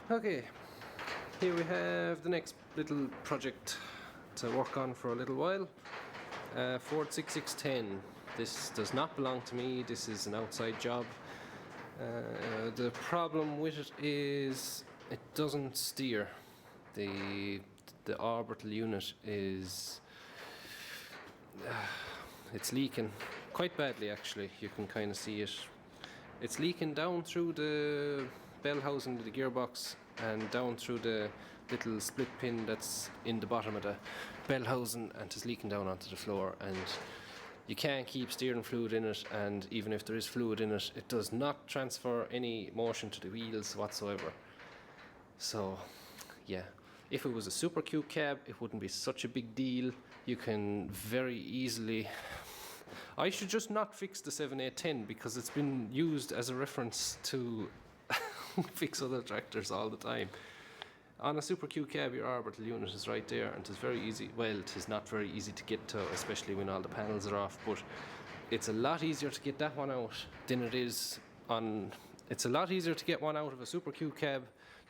Okay, here we have the next little project to work on for a little while. Ford 6610. This does not belong to me, this is an outside job. The problem with it is it doesn't steer. The orbital unit is it's leaking quite badly actually. You can kind of see it. It's leaking down through the bell housing of the gearbox and down through the little split pin that's in the bottom of the bell housing, and it's leaking down onto the floor, and you can't keep steering fluid in it, and even if there is fluid in it, it does not transfer any motion to the wheels whatsoever. So yeah, if it was a super cute cab it wouldn't be such a big deal. You can very easily, I should just not fix the 7810 because it's been used as a reference to fix other tractors all the time. On a super Q cab, your orbital unit is right there, and it's very easy. Well, it is not very easy to get to, especially when all the panels are off, but it's a lot easier to get that one out than it is on. It's a lot easier to get one out of a super Q cab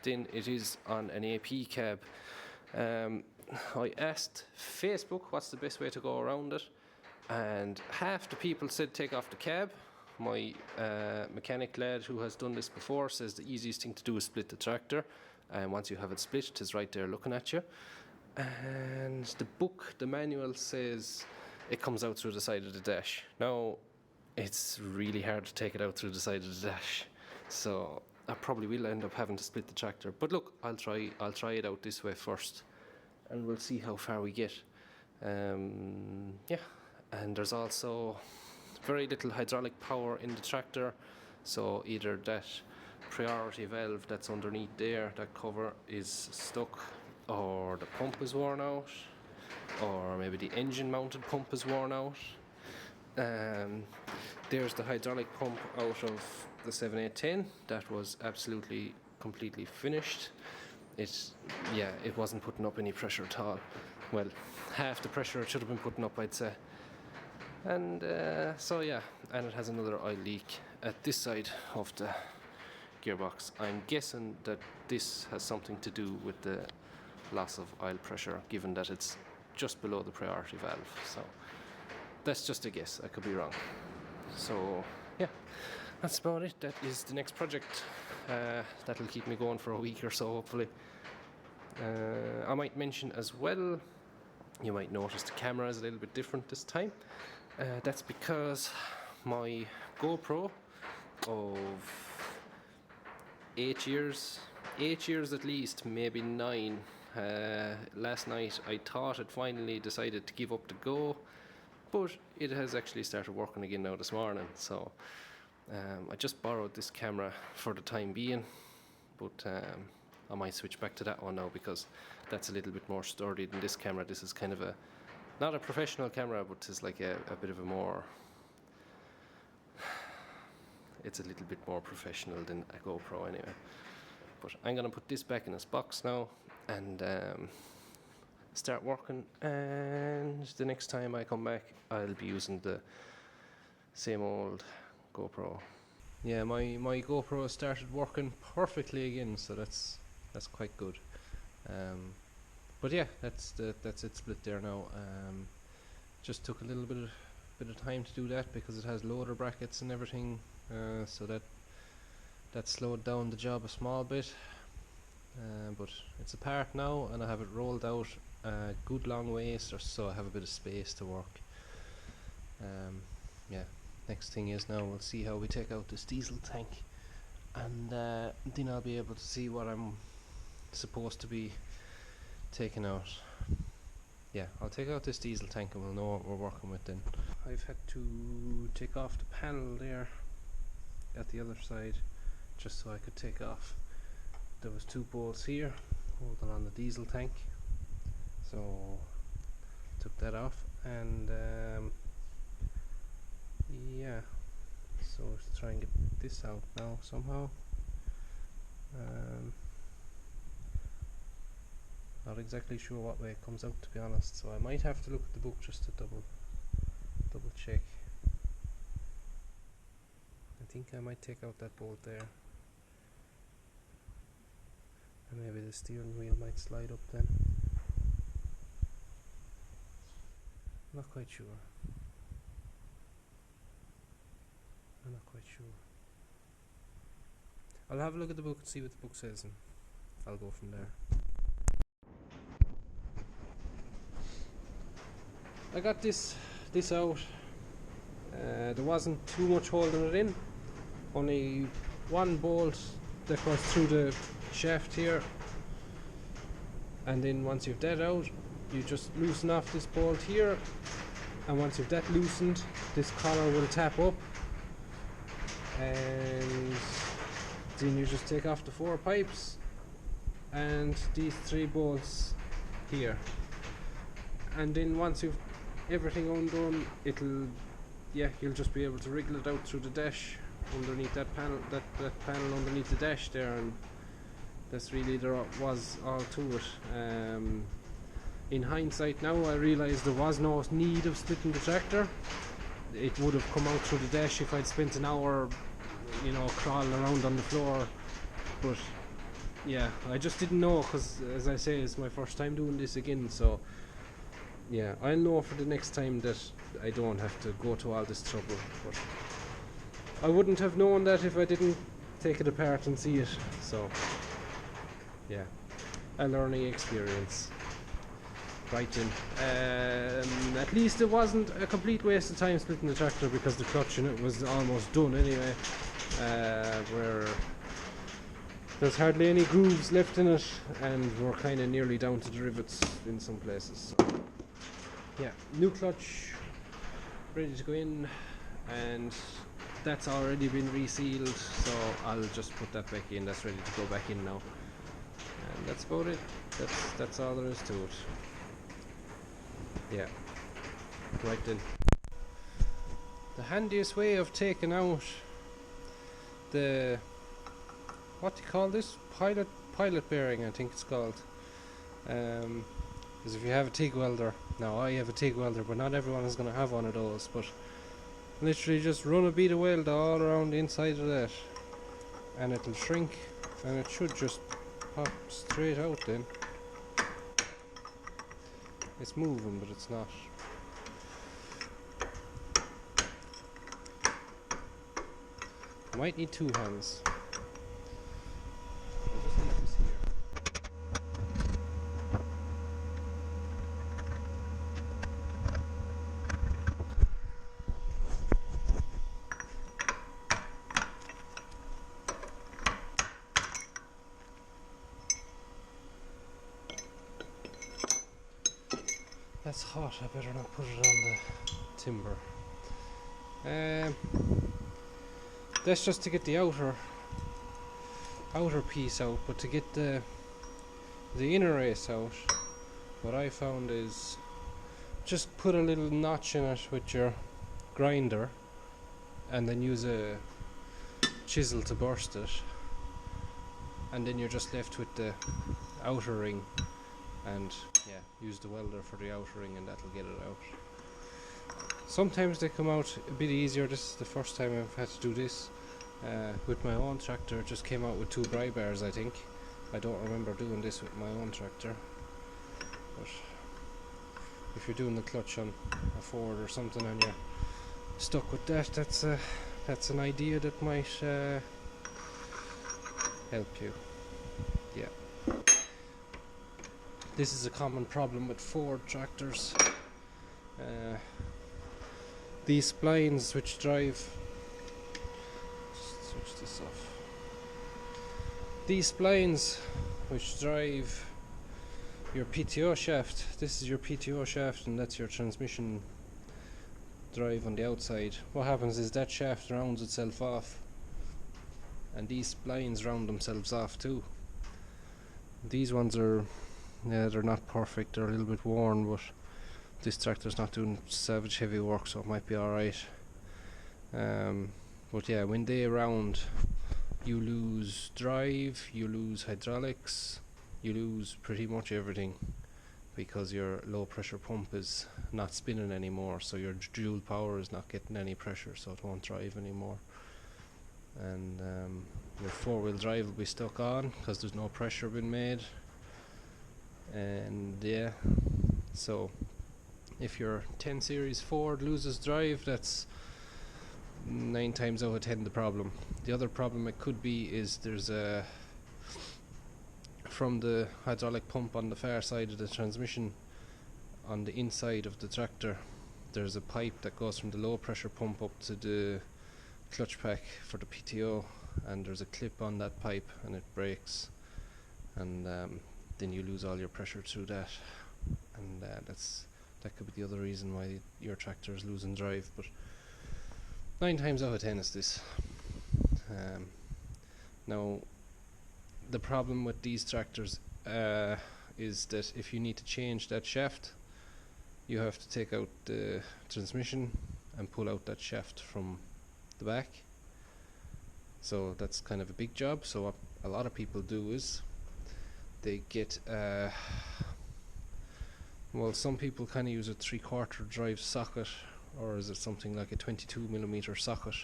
than it is on an AP cab. I asked Facebook what's the best way to go around it, and half the people said take off the cab. My mechanic lad who has done this before says the easiest thing to do is split the tractor, and once you have it split, it is right there looking at you. And the book, the manual, says it comes out through the side of the dash. Now, it's really hard to take it out through the side of the dash, so I probably will end up having to split the tractor. But look, I'll try it out this way first, and we'll see how far we get. Yeah, and there's also very little hydraulic power in the tractor, so either that priority valve that's underneath there, that cover, is stuck, or the pump is worn out, or maybe the engine mounted pump is worn out. There's the hydraulic pump out of the 7810 that was absolutely completely finished. It wasn't putting up any pressure at all. Well, half the pressure it should have been putting up, I'd say. And so yeah, and it has another oil leak at this side of the gearbox. I'm guessing that this has something to do with the loss of oil pressure, given that it's just below the priority valve. So that's just a guess, I could be wrong. So yeah, that's about it. That is the next project. That'll keep me going for a week or so, hopefully. I might mention as well, you might notice the camera is a little bit different this time. That's because my GoPro of 8 years at least, maybe 9. Last night I thought it finally decided to give up the go, but it has actually started working again now this morning. So I just borrowed this camera for the time being, but I might switch back to that one now because that's a little bit more sturdy than this camera. This is kind of not a professional camera, but it's like a bit of a more, it's a little bit more professional than a GoPro anyway. But I'm gonna put this back in its box now and start working, and the next time I come back I'll be using the same old GoPro. Yeah, my GoPro started working perfectly again, so that's quite good. But yeah, that's it split there now. Just took a little bit of time to do that because it has loader brackets and everything, so that slowed down the job a small bit. But it's apart now, and I have it rolled out a good long ways, so I have a bit of space to work. Yeah, next thing is now we'll see how we take out this diesel tank, and then I'll be able to see what I'm supposed to be taking out. Yeah, I'll take out this diesel tank and we'll know what we're working with then. I've had to take off the panel there at the other side just so I could take off. There was 2 bolts here holding on the diesel tank, so took that off, and yeah, so let's try and get this out now somehow. Not exactly sure what way it comes out, to be honest, so I might have to look at the book just to double check. I think I might take out that bolt there. the steering wheel might slide up then. Not quite sure. I'm not quite sure. I'll have a look at the book and see what the book says, and I'll go from there. I got this out. There wasn't too much holding it in. Only one bolt that goes through the shaft here, and then once you've that out, you just loosen off this bolt here, and once you've that loosened, this collar will tap up, and then you just take off the 4 pipes and these 3 bolts here, and then once you've everything undone, you'll just be able to wriggle it out through the dash underneath that panel, that panel underneath the dash there, and that's really there was all to it. In hindsight now, I realise there was no need of splitting the tractor. It would have come out through the dash if I'd spent an hour, crawling around on the floor, but yeah, I just didn't know, because as I say, it's my first time doing this again, so yeah, I'll know for the next time that I don't have to go to all this trouble. But I wouldn't have known that if I didn't take it apart and see it, so yeah, a learning experience. Right then, at least it wasn't a complete waste of time splitting the tractor, because the clutch in it was almost done anyway, where there's hardly any grooves left in it, and we're kind of nearly down to the rivets in some places. So yeah, new clutch ready to go in, and that's already been resealed, so I'll just put that back in. That's ready to go back in now, and that's about it. That's all there is to it. Yeah, right then. The handiest way of taking out the, what do you call this? Pilot bearing, I think it's called. Is if you have a TIG welder. Now I have a TIG welder, but not everyone is going to have one of those. But literally just run a bead of weld all around the inside of that, and it'll shrink, and it should just pop straight out then. It's moving, but it's not. I might need 2 hands. I'll just leave this here. That's hot, I better not put it on the timber. That's just to get the outer piece out, but to get the inner race out, what I found is just put a little notch in it with your grinder, and then use a chisel to burst it, and then you're just left with the outer ring, and yeah, use the welder for the outer ring, and that'll get it out. Sometimes they come out a bit easier. This is the first time I've had to do this with my own tractor. It just came out with 2 pry bars, I think. I don't remember doing this with my own tractor, but if you're doing the clutch on a Ford or something and you're stuck with that, that's an idea that might help you. Yeah. This is a common problem with Ford tractors. These splines which drive, just switch this off. These splines which drive your PTO shaft, this is your PTO shaft, and that's your transmission drive on the outside. What happens is that shaft rounds itself off, and these splines round themselves off too. These ones are, yeah, they're not perfect, they're a little bit worn, but this tractor's not doing savage heavy work, so it might be alright. But yeah, when they round, you lose drive, you lose hydraulics, you lose pretty much everything, because your low pressure pump is not spinning anymore, so your joule power is not getting any pressure, so it won't drive anymore. And your four-wheel drive will be stuck on because there's no pressure being made. And yeah, so if your 10 series Ford loses drive, that's 9 times out of 10 the problem. The other problem it could be is there's a, from the hydraulic pump on the far side of the transmission, on the inside of the tractor, there's a pipe that goes from the low pressure pump up to the clutch pack for the PTO, and there's a clip on that pipe and it breaks, and then you lose all your pressure through that, and that could be the other reason why your tractor is losing drive. But 9 times out of 10 is this. Now the problem with these tractors is that if you need to change that shaft, you have to take out the transmission and pull out that shaft from the back. So that's kind of a big job. So what a lot of people do is they get well, some people kind of use a 3/4 drive socket, or is it something like a 22mm socket,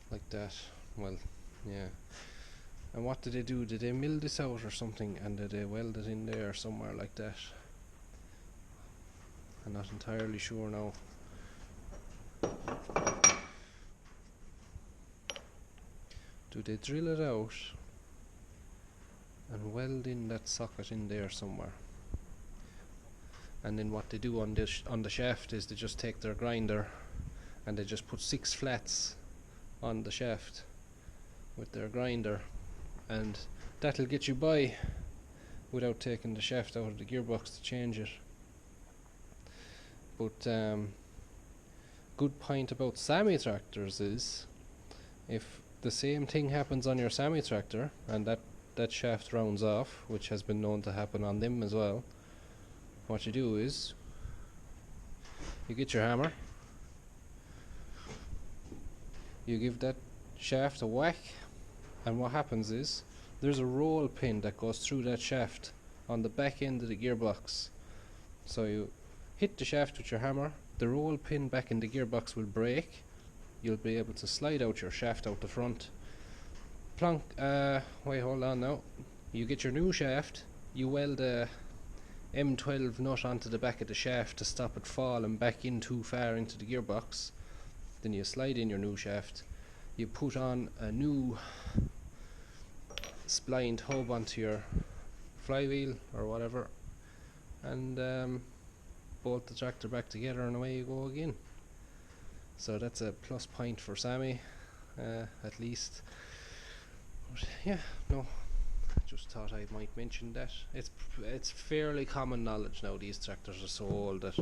like that. Well, yeah. And what do they do? Do they mill this out or something, and do they weld it in there somewhere like that? I'm not entirely sure now. Do they drill it out and weld in that socket in there somewhere? And then what they do on the shaft is they just take their grinder and they just put 6 flats on the shaft with their grinder, and that'll get you by without taking the shaft out of the gearbox to change it. But good point about Sammy tractors is, if the same thing happens on your Sammy tractor and that shaft rounds off, which has been known to happen on them as well, what you do is you get your hammer, you give that shaft a whack, and what happens is there's a roll pin that goes through that shaft on the back end of the gearbox. So you hit the shaft with your hammer, the roll pin back in the gearbox will break, you'll be able to slide out your shaft out the front. Plonk, wait, hold on now. You get your new shaft, you weld a M12 nut onto the back of the shaft to stop it falling back in too far into the gearbox. Then you slide in your new shaft, you put on a new splined hub onto your flywheel or whatever, and bolt the tractor back together, and away you go again. So that's a plus point for Sammy, at least. But yeah, no, just thought I might mention that. It's fairly common knowledge now. These tractors are so old that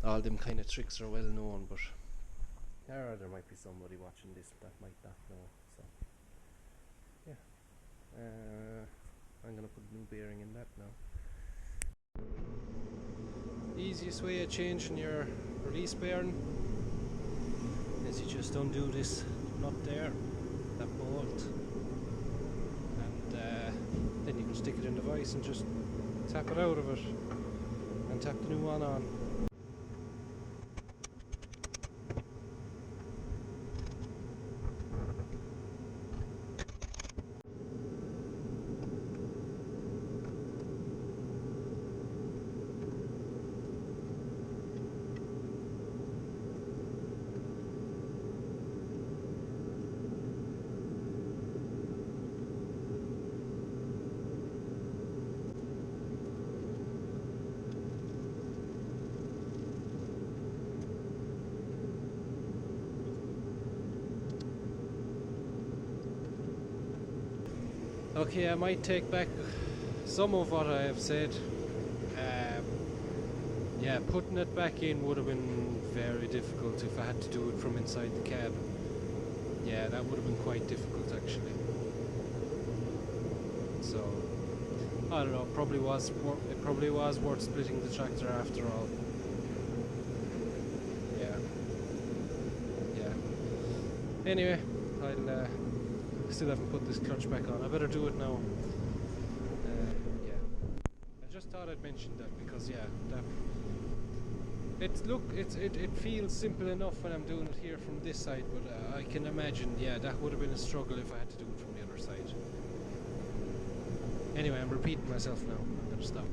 all them kind of tricks are well known, but there might be somebody watching this that might not know. So yeah, I'm gonna put a new bearing in that now. Easiest way of changing your release bearing is you just undo this nut there, that bolt, and then you can stick it in the vise and just tap it out of it and tap the new one on. Okay, I might take back some of what I have said. Yeah, putting it back in would have been very difficult if I had to do it from inside the cab. Yeah, that would have been quite difficult actually. So I don't know, it probably was worth splitting the tractor after all. Yeah. Anyway, I'll still haven't put this clutch back on. I better do it now. Yeah. I just thought I'd mention that because yeah, It feels simple enough when I'm doing it here from this side, but I can imagine, yeah, that would have been a struggle if I had to do it from the other side. Anyway, I'm repeating myself now. I'm going to stop.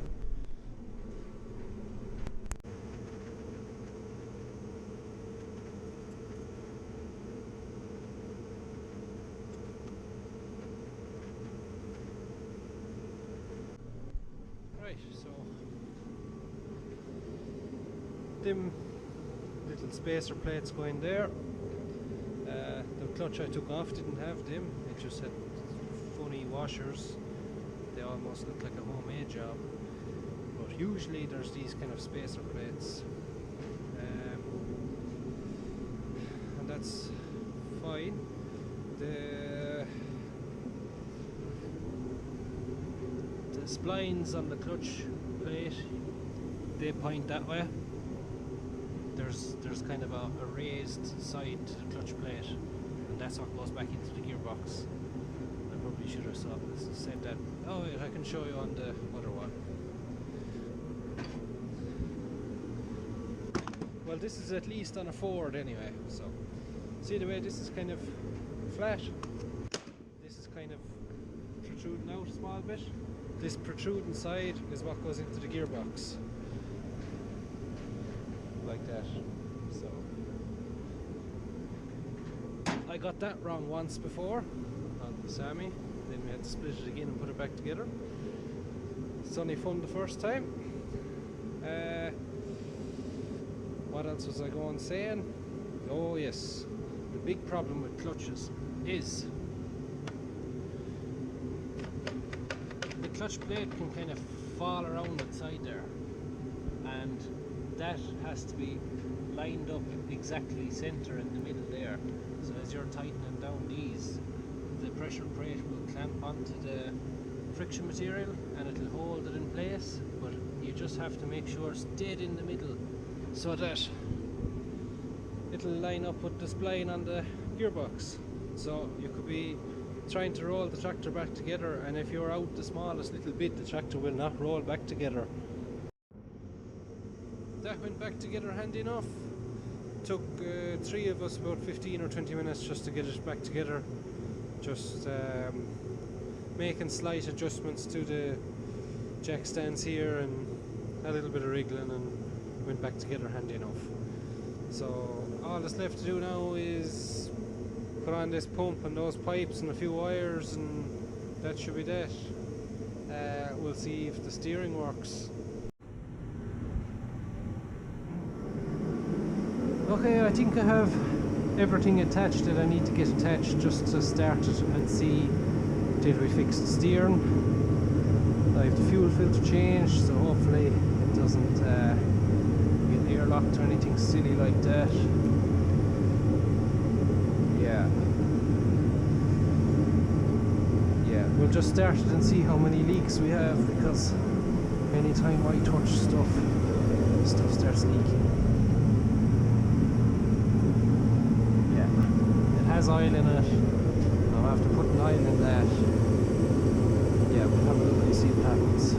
Right, so them little spacer plates going there. The clutch I took off didn't have them, it just had funny washers. They almost look like a homemade job, but usually there's these kind of spacer plates, and that's fine. The splines on the clutch plate, they point that way. There's kind of a raised side to the clutch plate, and that's what goes back into the gearbox. I probably should have said that. Oh, I can show you on the other one. Well, this is at least on a Ford anyway, so see the way this is kind of flat, this is kind of protruding out a small bit. This protruding side is what goes into the gearbox, like that. So I got that wrong once before on the Sammy, then we had to split it again and put it back together. It's only fun the first time. What else was I going saying? Oh yes, the big problem with clutches is the clutch plate can kind of fall around inside there, and that has to be lined up exactly center in the middle there. So as you're tightening down these, the pressure plate will clamp onto the friction material and it'll hold it in place, but you just have to make sure it's dead in the middle so that it'll line up with the spline on the gearbox. So you could be trying to roll the tractor back together, and if you're out the smallest little bit, the tractor will not roll back together. That went back together handy enough. Took three of us about 15 or 20 minutes just to get it back together. Just making slight adjustments to the jack stands here and a little bit of wriggling, and went back together handy enough. So all that's left to do now is put on this pump and those pipes and a few wires, and that should be that. We'll see if the steering works. Okay, I think I have everything attached that I need to get attached just to start it and see did we fix the steering. I have the fuel filter changed, so hopefully it doesn't get airlocked or anything silly like that. Yeah, we'll just start it and see how many leaks we have, because anytime I touch stuff starts leaking. Has oil in it. I'll have to put an oil in that. Yeah, we'll have a look and see what happens.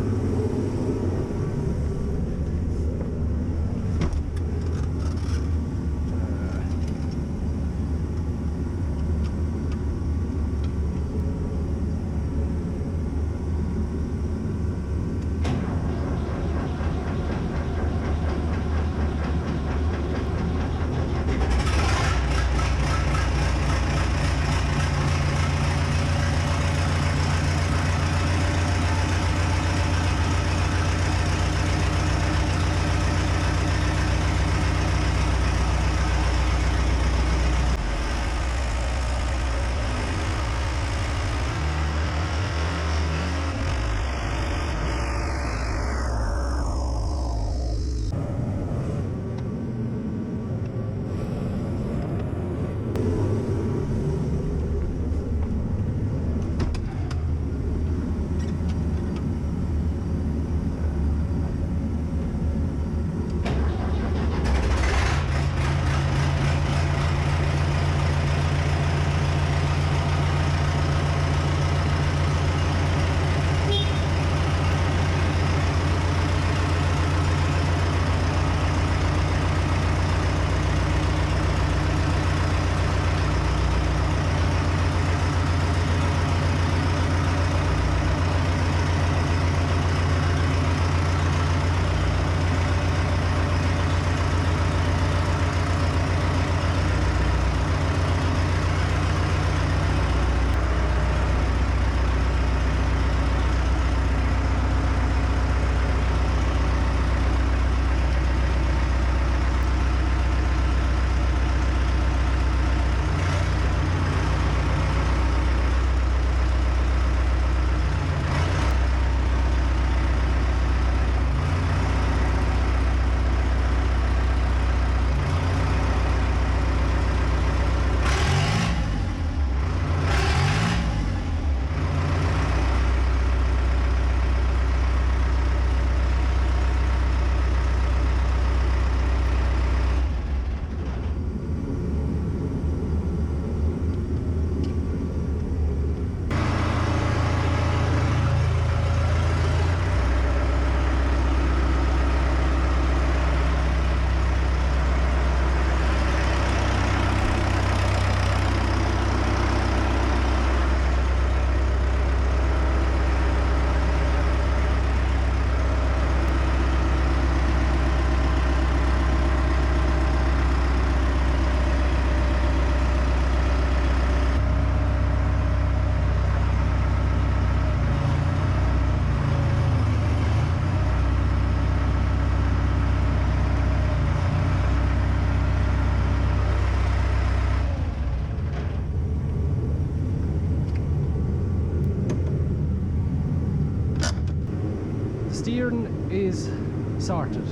steering is sorted.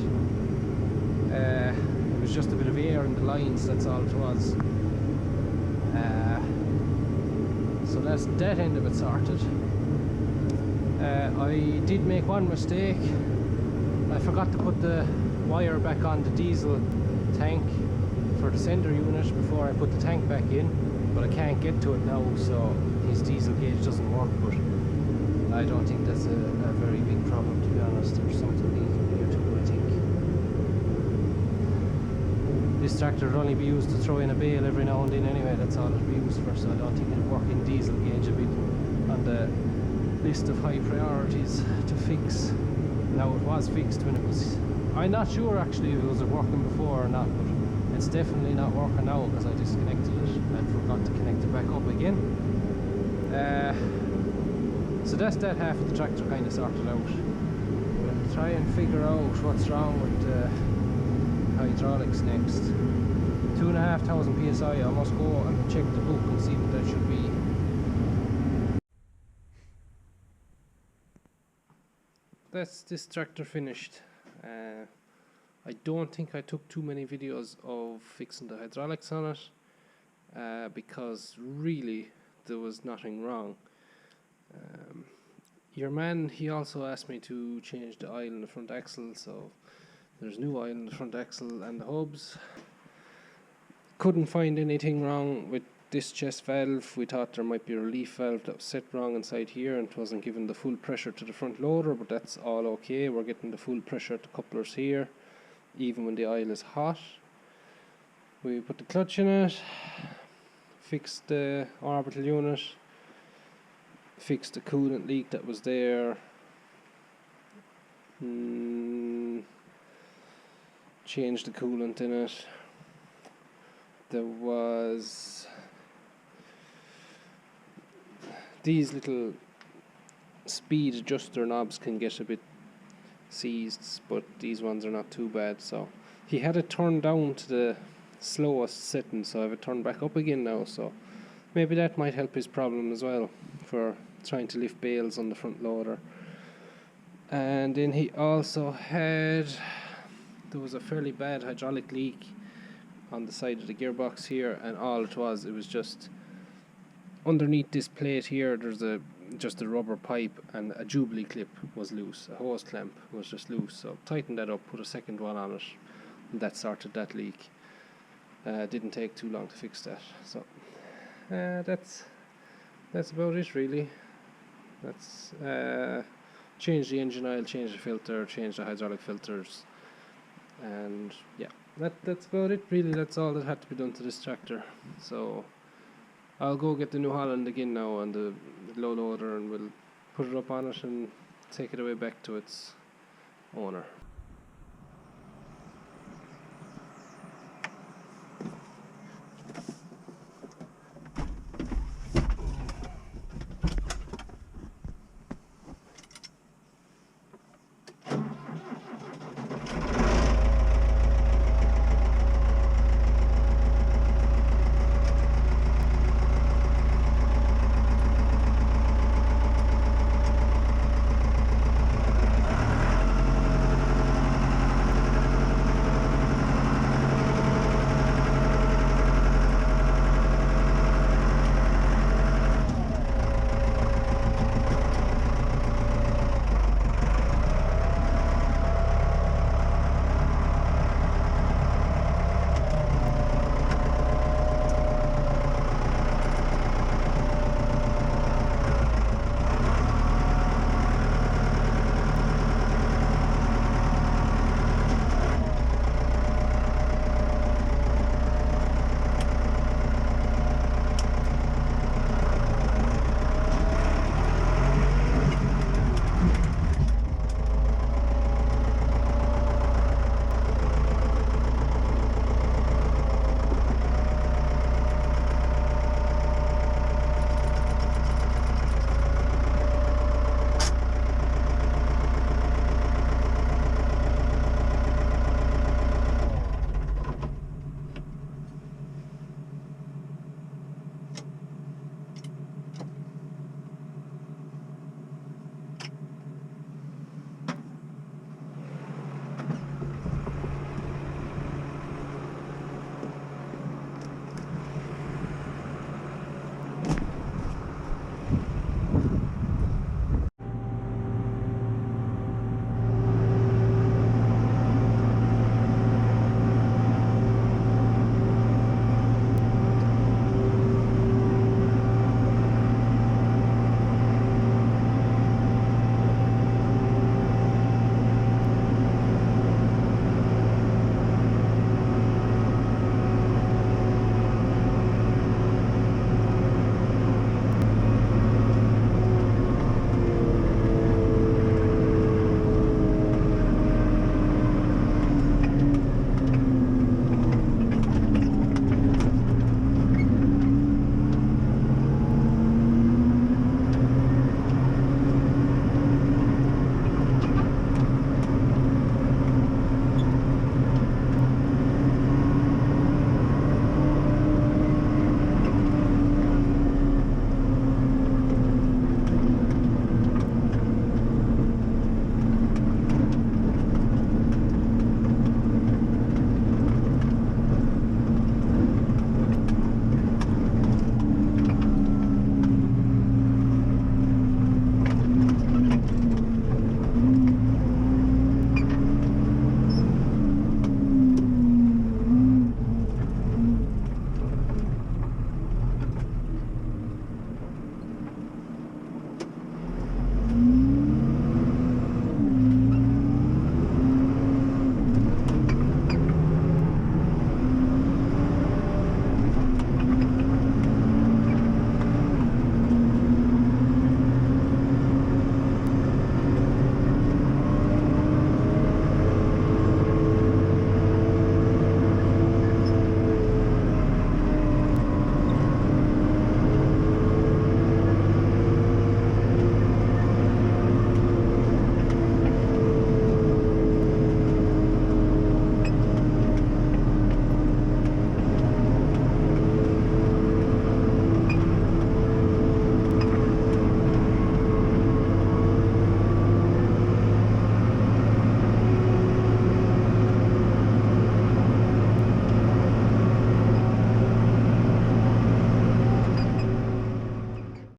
It was just a bit of air in the lines, that's all it was. So that's that end of it sorted. I did make one mistake. I forgot to put the wire back on the diesel tank for the sender unit before I put the tank back in, but I can't get to it now, so his diesel gauge doesn't work. But I don't think that's a very big problem, to be honest. There's something leaking here too, I think. This tractor will only be used to throw in a bale every now and then anyway, that's all it'll be used for, so I don't think it'll work in diesel gauge. A bit on the list of high priorities to fix. Now it was fixed when it was, I'm not sure actually if it was working before or not, but it's definitely not working now because I disconnected it and forgot to connect it back up again. So that's that half of the tractor kind of sorted out. We'll try and figure out what's wrong with the hydraulics next. 2,500 psi. I must go and check the book and see what that should be. That's this tractor finished. I don't think I took too many videos of fixing the hydraulics on it, because really there was nothing wrong. Your man, he also asked me to change the oil in the front axle, so there's new oil in the front axle and the hubs. Couldn't find anything wrong with this chest valve. We thought there might be a relief valve that was set wrong inside here and it wasn't giving the full pressure to the front loader, but that's all okay. We're getting the full pressure at the couplers here, even when the oil is hot. We put the clutch in it, fixed the orbital unit, fixed the coolant leak that was there, changed the coolant in it. There was these little speed adjuster knobs can get a bit seized, but these ones are not too bad. So he had it turned down to the slowest setting, so I have it turned back up again now, so maybe that might help his problem as well for trying to lift bales on the front loader. And then he also had, there was a fairly bad hydraulic leak on the side of the gearbox here, and all it was just underneath this plate here there's just a rubber pipe, and a jubilee clip was loose, a hose clamp was just loose, so tightened that up, put a second one on it, and that sorted that leak. Didn't take too long to fix that. So that's about it really. That's change the engine oil, change the filter, change the hydraulic filters, and yeah, that's about it really. That's all that had to be done to this tractor. So I'll go get the New Holland again now on the low loader, and we'll put it up on it and take it away back to its owner.